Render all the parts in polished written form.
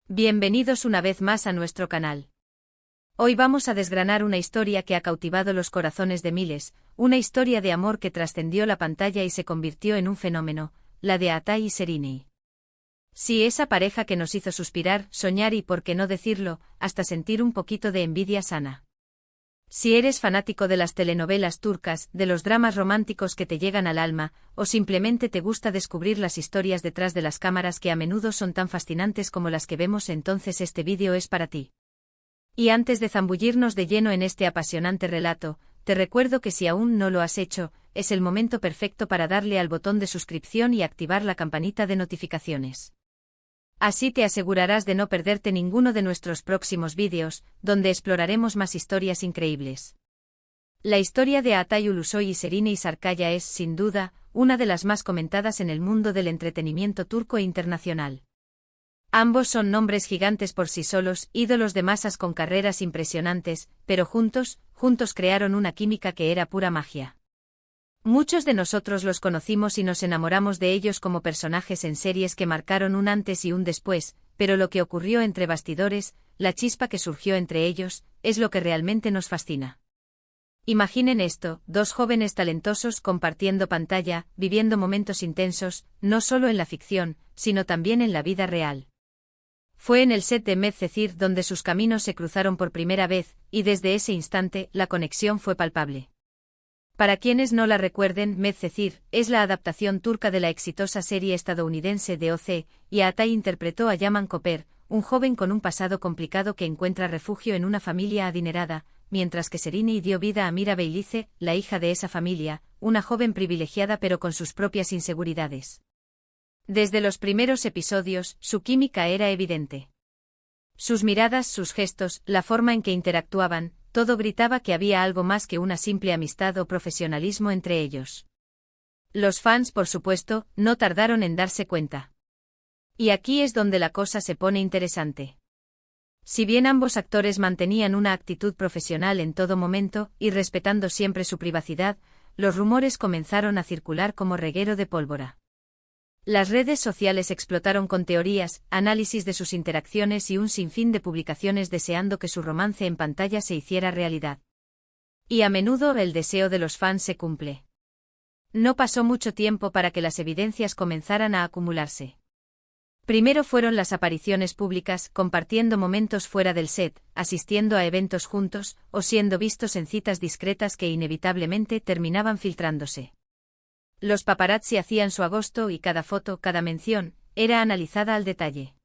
Bienvenidos una vez más a nuestro canal. Hoy vamos a desgranar una historia que ha cautivado los corazones de miles, una historia de amor que trascendió la pantalla y se convirtió en un fenómeno, la de Aatai y Sereni. Sí, esa pareja que nos hizo suspirar, soñar y, por qué no decirlo, hasta sentir un poquito de envidia sana. Si eres fanático de las telenovelas turcas, de los dramas románticos que te llegan al alma, o simplemente te gusta descubrir las historias detrás de las cámaras que a menudo son tan fascinantes como las que vemos, entonces este vídeo es para ti. Y antes de zambullirnos de lleno en este apasionante relato, te recuerdo que si aún no lo has hecho, es el momento perfecto para darle al botón de suscripción y activar la campanita de notificaciones. Así te asegurarás de no perderte ninguno de nuestros próximos vídeos, donde exploraremos más historias increíbles. La historia de Aatai Ulusoy y Sereni Sarıkaya es, sin duda, una de las más comentadas en el mundo del entretenimiento turco e internacional. Ambos son nombres gigantes por sí solos, ídolos de masas con carreras impresionantes, pero juntos crearon una química que era pura magia. Muchos de nosotros los conocimos y nos enamoramos de ellos como personajes en series que marcaron un antes y un después, pero lo que ocurrió entre bastidores, la chispa que surgió entre ellos, es lo que realmente nos fascina. Imaginen esto, dos jóvenes talentosos compartiendo pantalla, viviendo momentos intensos, no solo en la ficción, sino también en la vida real. Fue en el set de Medcezir donde sus caminos se cruzaron por primera vez, y desde ese instante, la conexión fue palpable. Para quienes no la recuerden, Medcezir es la adaptación turca de la exitosa serie estadounidense de OC, y Aatai interpretó a Yaman Koper, un joven con un pasado complicado que encuentra refugio en una familia adinerada, mientras que Sereni dio vida a Mira Beylice, la hija de esa familia, una joven privilegiada pero con sus propias inseguridades. Desde los primeros episodios, su química era evidente. Sus miradas, sus gestos, la forma en que interactuaban, todo gritaba que había algo más que una simple amistad o profesionalismo entre ellos. Los fans, por supuesto, no tardaron en darse cuenta. Y aquí es donde la cosa se pone interesante. Si bien ambos actores mantenían una actitud profesional en todo momento, y respetando siempre su privacidad, los rumores comenzaron a circular como reguero de pólvora. Las redes sociales explotaron con teorías, análisis de sus interacciones y un sinfín de publicaciones deseando que su romance en pantalla se hiciera realidad. Y a menudo el deseo de los fans se cumple. No pasó mucho tiempo para que las evidencias comenzaran a acumularse. Primero fueron las apariciones públicas, compartiendo momentos fuera del set, asistiendo a eventos juntos, o siendo vistos en citas discretas que inevitablemente terminaban filtrándose. Los paparazzi hacían su agosto y cada foto, cada mención, era analizada al detalle.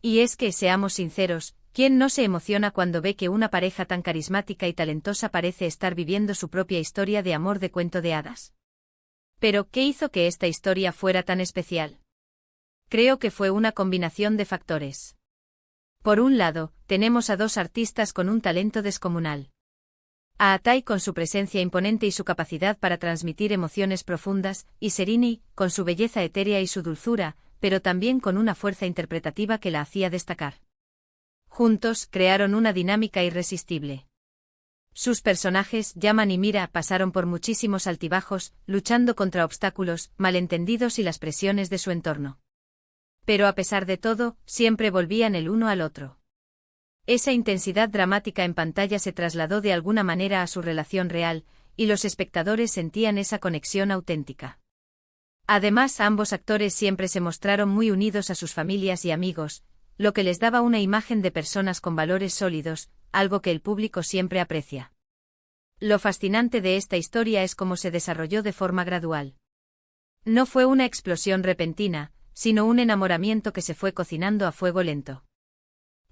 Y es que, seamos sinceros, ¿quién no se emociona cuando ve que una pareja tan carismática y talentosa parece estar viviendo su propia historia de amor de cuento de hadas? Pero, ¿qué hizo que esta historia fuera tan especial? Creo que fue una combinación de factores. Por un lado, tenemos a dos artistas con un talento descomunal. A Aatai con su presencia imponente y su capacidad para transmitir emociones profundas, y Sereni, con su belleza etérea y su dulzura, pero también con una fuerza interpretativa que la hacía destacar. Juntos, crearon una dinámica irresistible. Sus personajes, Yaman y Mira, pasaron por muchísimos altibajos, luchando contra obstáculos, malentendidos y las presiones de su entorno. Pero a pesar de todo, siempre volvían el uno al otro. Esa intensidad dramática en pantalla se trasladó de alguna manera a su relación real, y los espectadores sentían esa conexión auténtica. Además, ambos actores siempre se mostraron muy unidos a sus familias y amigos, lo que les daba una imagen de personas con valores sólidos, algo que el público siempre aprecia. Lo fascinante de esta historia es cómo se desarrolló de forma gradual. No fue una explosión repentina, sino un enamoramiento que se fue cocinando a fuego lento.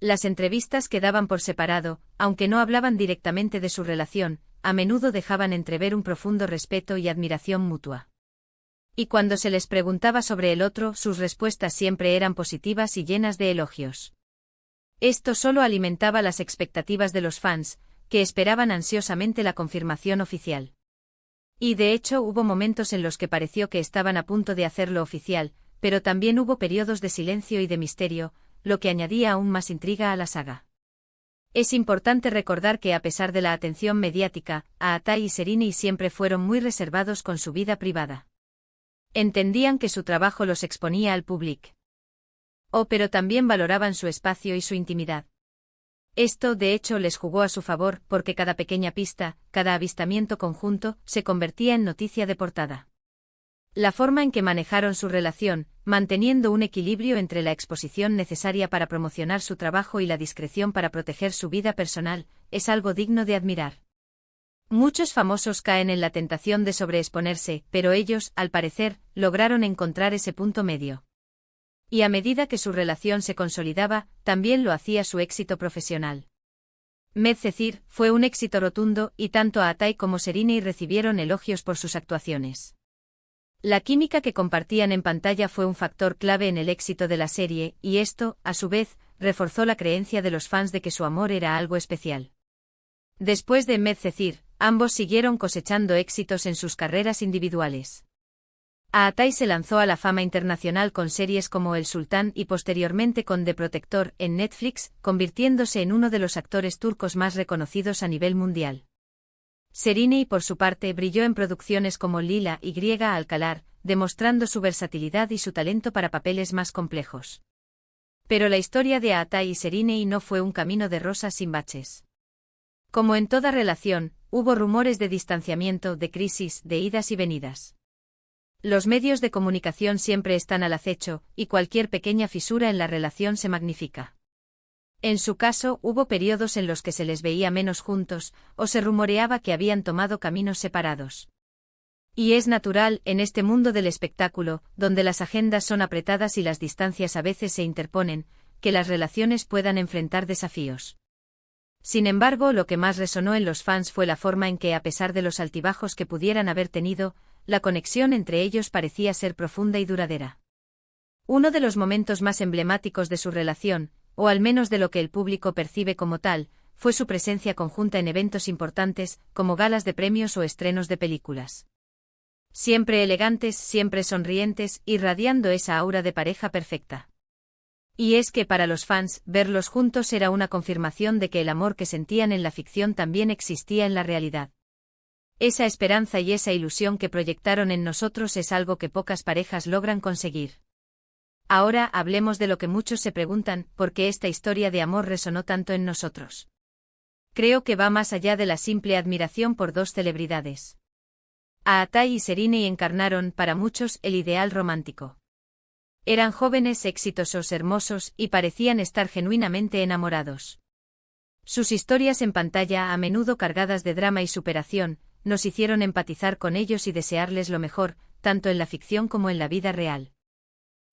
Las entrevistas que daban por separado, aunque no hablaban directamente de su relación, a menudo dejaban entrever un profundo respeto y admiración mutua. Y cuando se les preguntaba sobre el otro, sus respuestas siempre eran positivas y llenas de elogios. Esto solo alimentaba las expectativas de los fans, que esperaban ansiosamente la confirmación oficial. Y de hecho hubo momentos en los que pareció que estaban a punto de hacerlo oficial, pero también hubo periodos de silencio y de misterio, lo que añadía aún más intriga a la saga. Es importante recordar que a pesar de la atención mediática, Aatai y Sereni siempre fueron muy reservados con su vida privada. Entendían que su trabajo los exponía al público. Oh, pero también valoraban su espacio y su intimidad. Esto, de hecho, les jugó a su favor, porque cada pequeña pista, cada avistamiento conjunto, se convertía en noticia de portada. La forma en que manejaron su relación, manteniendo un equilibrio entre la exposición necesaria para promocionar su trabajo y la discreción para proteger su vida personal, es algo digno de admirar. Muchos famosos caen en la tentación de sobreexponerse, pero ellos, al parecer, lograron encontrar ese punto medio. Y a medida que su relación se consolidaba, también lo hacía su éxito profesional. Medcezir fue un éxito rotundo y tanto Atay como Serínei recibieron elogios por sus actuaciones. La química que compartían en pantalla fue un factor clave en el éxito de la serie, y esto, a su vez, reforzó la creencia de los fans de que su amor era algo especial. Después de Medcezir, ambos siguieron cosechando éxitos en sus carreras individuales. Atay se lanzó a la fama internacional con series como El Sultán y posteriormente con The Protector en Netflix, convirtiéndose en uno de los actores turcos más reconocidos a nivel mundial. Serínei, por su parte, brilló en producciones como Lila y Alcalar, demostrando su versatilidad y su talento para papeles más complejos. Pero la historia de Atay y Serínei no fue un camino de rosas sin baches. Como en toda relación, hubo rumores de distanciamiento, de crisis, de idas y venidas. Los medios de comunicación siempre están al acecho, y cualquier pequeña fisura en la relación se magnifica. En su caso, hubo periodos en los que se les veía menos juntos, o se rumoreaba que habían tomado caminos separados. Y es natural, en este mundo del espectáculo, donde las agendas son apretadas y las distancias a veces se interponen, que las relaciones puedan enfrentar desafíos. Sin embargo, lo que más resonó en los fans fue la forma en que, a pesar de los altibajos que pudieran haber tenido, la conexión entre ellos parecía ser profunda y duradera. Uno de los momentos más emblemáticos de su relación, o al menos de lo que el público percibe como tal, fue su presencia conjunta en eventos importantes, como galas de premios o estrenos de películas. Siempre elegantes, siempre sonrientes, irradiando esa aura de pareja perfecta. Y es que para los fans, verlos juntos era una confirmación de que el amor que sentían en la ficción también existía en la realidad. Esa esperanza y esa ilusión que proyectaron en nosotros es algo que pocas parejas logran conseguir. Ahora hablemos de lo que muchos se preguntan, ¿por qué esta historia de amor resonó tanto en nosotros? Creo que va más allá de la simple admiración por dos celebridades. Atay y Serínei encarnaron, para muchos, el ideal romántico. Eran jóvenes, exitosos, hermosos, y parecían estar genuinamente enamorados. Sus historias en pantalla, a menudo cargadas de drama y superación, nos hicieron empatizar con ellos y desearles lo mejor, tanto en la ficción como en la vida real.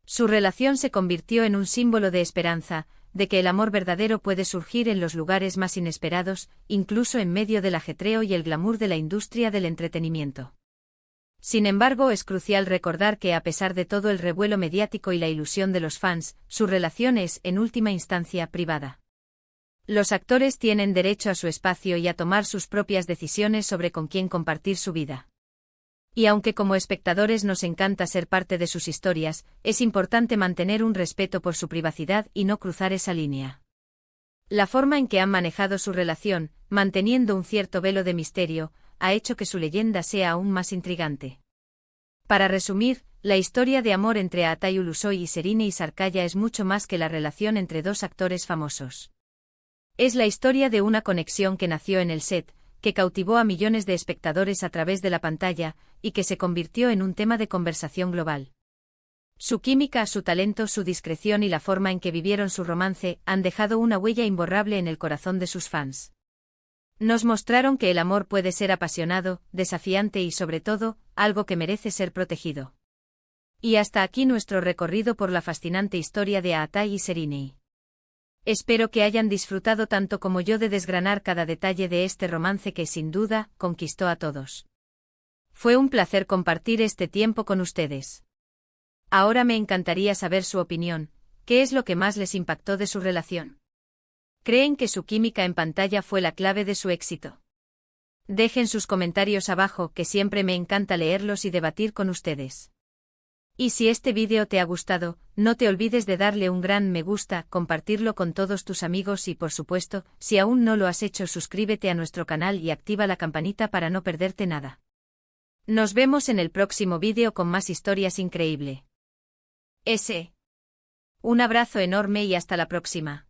Su relación se convirtió en un símbolo de esperanza, de que el amor verdadero puede surgir en los lugares más inesperados, incluso en medio del ajetreo y el glamour de la industria del entretenimiento. Sin embargo, es crucial recordar que a pesar de todo el revuelo mediático y la ilusión de los fans, su relación es, en última instancia, privada. Los actores tienen derecho a su espacio y a tomar sus propias decisiones sobre con quién compartir su vida. Y aunque como espectadores nos encanta ser parte de sus historias, es importante mantener un respeto por su privacidad y no cruzar esa línea. La forma en que han manejado su relación, manteniendo un cierto velo de misterio, ha hecho que su leyenda sea aún más intrigante. Para resumir, la historia de amor entre Atay Ulusoy y Serínei Sarkaya es mucho más que la relación entre dos actores famosos. Es la historia de una conexión que nació en el set, que cautivó a millones de espectadores a través de la pantalla, y que se convirtió en un tema de conversación global. Su química, su talento, su discreción y la forma en que vivieron su romance han dejado una huella imborrable en el corazón de sus fans. Nos mostraron que el amor puede ser apasionado, desafiante y, sobre todo, algo que merece ser protegido. Y hasta aquí nuestro recorrido por la fascinante historia de Atay y Serínei. Espero que hayan disfrutado tanto como yo de desgranar cada detalle de este romance que, sin duda, conquistó a todos. Fue un placer compartir este tiempo con ustedes. Ahora me encantaría saber su opinión. ¿Qué es lo que más les impactó de su relación? ¿Creen que su química en pantalla fue la clave de su éxito? Dejen sus comentarios abajo, que siempre me encanta leerlos y debatir con ustedes. Y si este vídeo te ha gustado, no te olvides de darle un gran me gusta, compartirlo con todos tus amigos y, por supuesto, si aún no lo has hecho, suscríbete a nuestro canal y activa la campanita para no perderte nada. Nos vemos en el próximo vídeo con más historias increíbles. Un abrazo enorme y hasta la próxima.